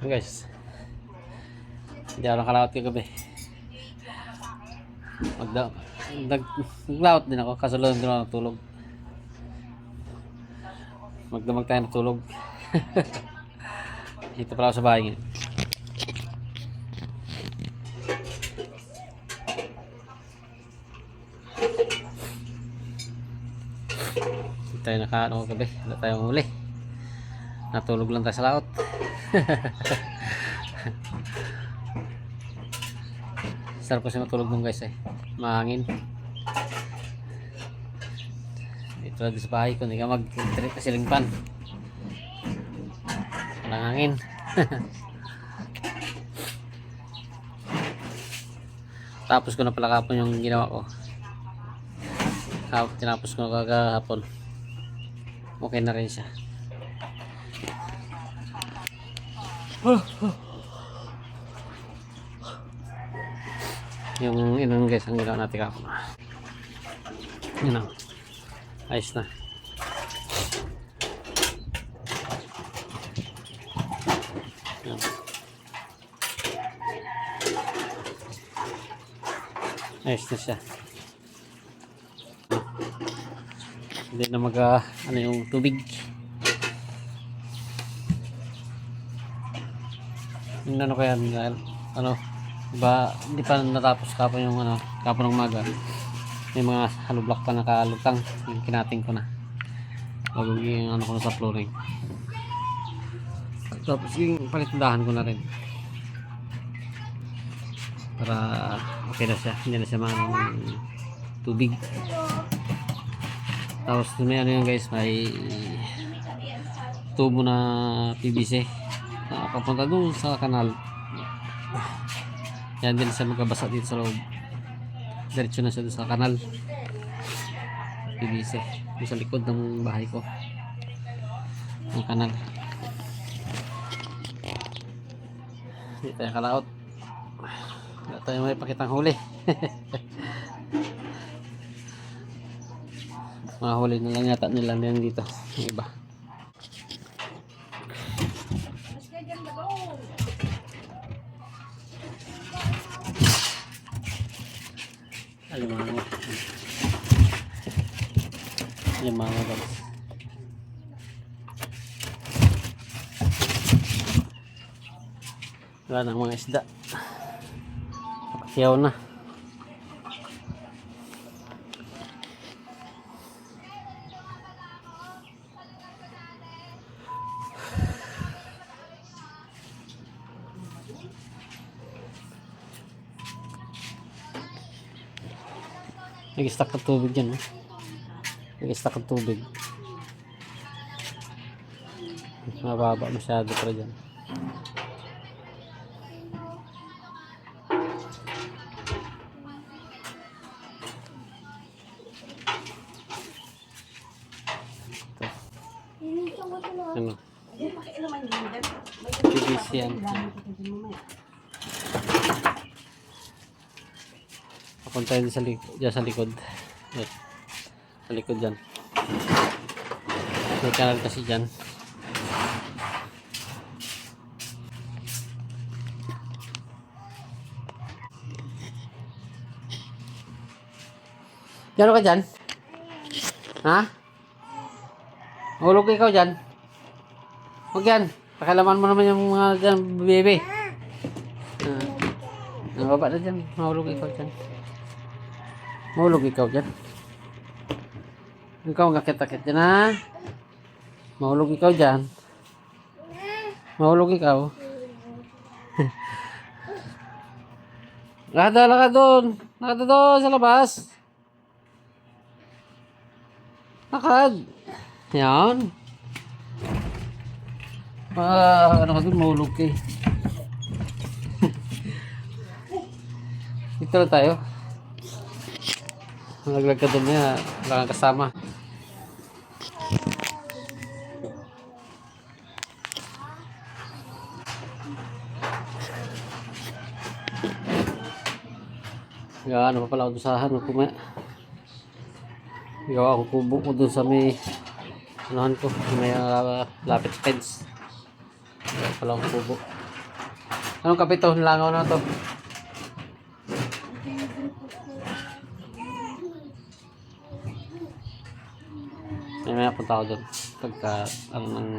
Guys, hindi ako nakalawat kagabi. Naglawat din ako, kasulunod din ako natulog. Magdamag tayo natulog. Dito pala ako sa bahay ngayon. Hindi tayo nakaano kagabi, wala tayong huli. Natulog lang tayo sa laot. Sarap kasi matulog nung guys mahangin. Dito lang sa bahay ko, hindi ka mag-trip kasi lingpan. Walang hangin. Tapos ko na pala kapon yung ginawa ko. Tinapos ko na kagahapon. Okay na rin siya. Yung inon guys ang ginawa natin kapon. Yun o. Ayos na. Yan. Ayos na siya. Hindi na ano yung tubig. Yung ano kaya ano ba hindi pa natapos kapon yung kapon ng maga. May mga hollow block pa nakalutang, yung kinating ko na bago yung ko na sa flooring. Tapos yung palitindahan ko na rin para okay na siya, hindi na siya tubig. Tapos may ano yan guys, may tubo na PVC nakapunta doon sa kanal. Yan din siya magkabasa dito sa loob. Diretso na siya doon sa kanal PVC doon sa likod ng bahay ko, yung kanal. Hindi tayo kalaot, wala tayo may pakitang huli. Mga huli na lang yata nila yan dito yung iba. Alimango guys. Wala nang mga isda. Pakiyaw na. Nag-stack ng tubig dyan nag-stack ng tubig. Mababa masyado para dyan. Ano? PVC yan. Papunta din sa likod. Yes. Sa likod dyan. May kanal kasi dyan. Diyan ka dyan? Ha? Mahulog ikaw dyan? Huwag yan. Pakialaman mo naman yung mga dyan, bebe. Nababa na dyan. Mahulog ikaw dyan. Mahulog ikaw dyan. Ikaw magkakit-akit dyan ha. Mahulog ikaw dyan. Mahulog ikaw. Lakad doon. Lakad doon sa labas. Lakad. Yan. Ano ka doon, mahulog ka Dito na tayo. Naglag ka doon niya. Wala kang kasama. Ano pa pala ako doon sa gawa ako kubo ko doon sa may anuhan ko, may lapit fence. Gawa pala akong kubo. Anong kape to? Langaw na to. May punta ako doon. Pagka, ano nang...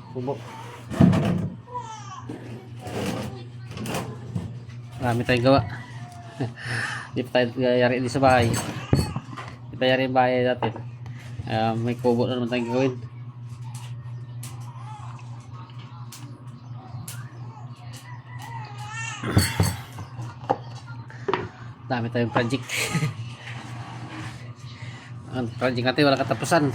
Kubo. Marami tayong gawa. Di pa tayo yari di sa bahay. Di pa yari yung bahay natin. May kubo na naman tayong gawin. Dami tayong project. Ang project natin wala katapusan.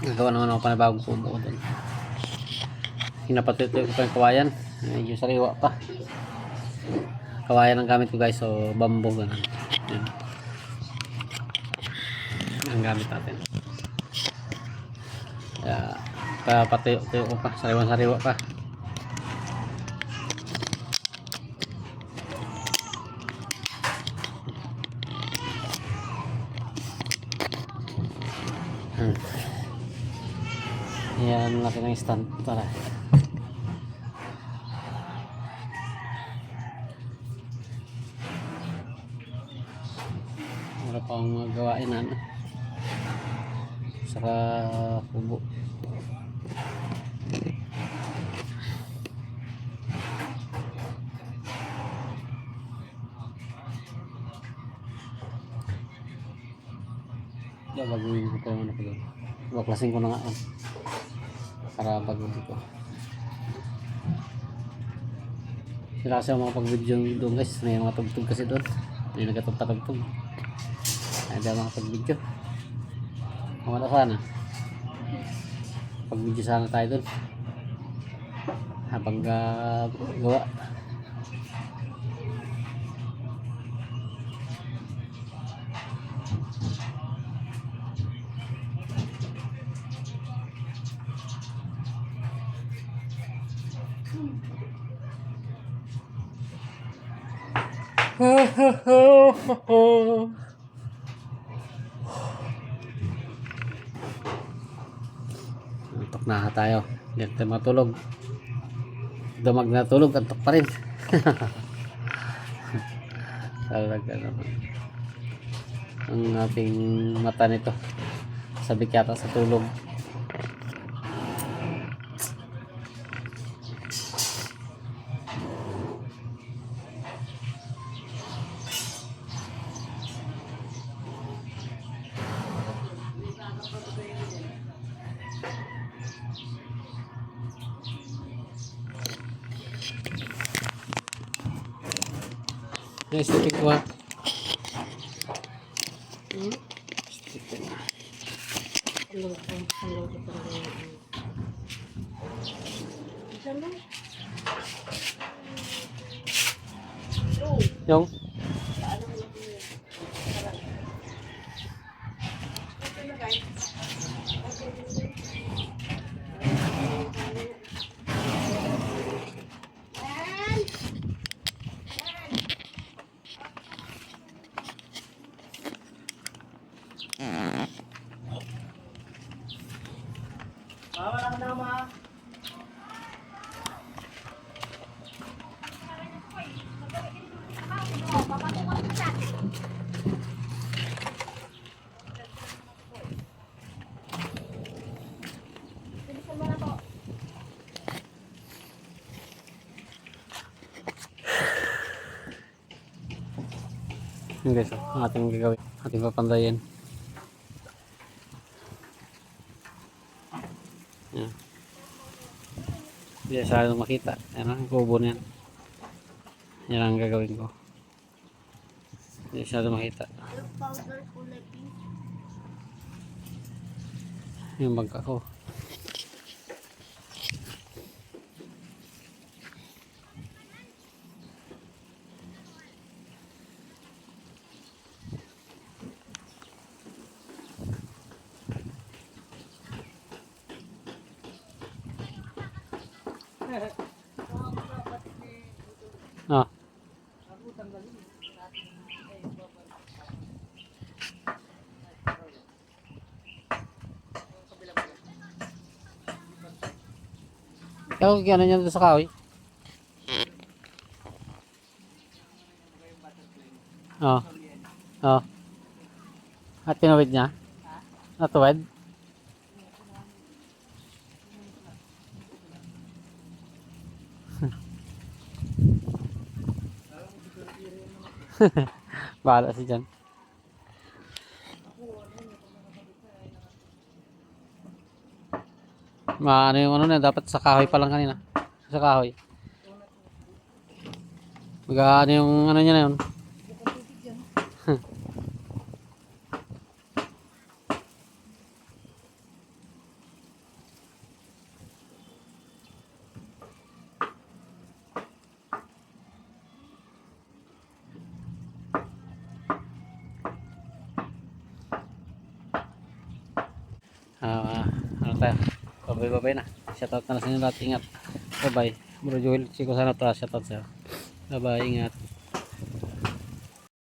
Nagawa naman ako pa na bagong kubo ko doon. Hinapatuloy ko pa yung kawayan. Medyo sariwa pa. Kawayan ang gamit ko guys. So bamboo ganun. Yan. Ang gamit natin. Kaya papatuyo ko pa. Sariwa pa. Yan laki ng stand para wala pa akong mga gawain na saka kubo. Baguhin ko pa yung ano ko doon. Baklasin ko na nga para baguhin ko. Sila kasi mga pag-video doon guys. May mga tugtog kasi doon. May nagatugtog. Ay dahil mga pag-video. Wala sana. Pag-video sana tayo doon. Habang gawa. Antok na tayo. Hindi tayo matulog. Damag na tulog, antok pa rin. Talaga naman. Ang ating mata nito. Sabik yata sa tulog. Nice to pick one. Yung yun guys, ang ating gagawin, ating papandayin. Yan. Hindi masyadong makita. Yan ang kubo na yan. Yan ang gagawin ko. Hindi masyadong makita. Yung bangka ko. Ah. Kaya ano niya doon sa kahoy? Oo. Oo. At tinuwid niya? Natuwid? Bahala si Jan. Ano yung ano na, dapat sa kahoy pa lang kanina. Sa kahoy. Ano yung ano niya na yun. Ano tayo? Babay na. Shoutout na lang sa inyo lahat. Ingat. Bye bye. Bro Joel, siko sana to. Shoutout sa'yo. Bye bye. Ingat.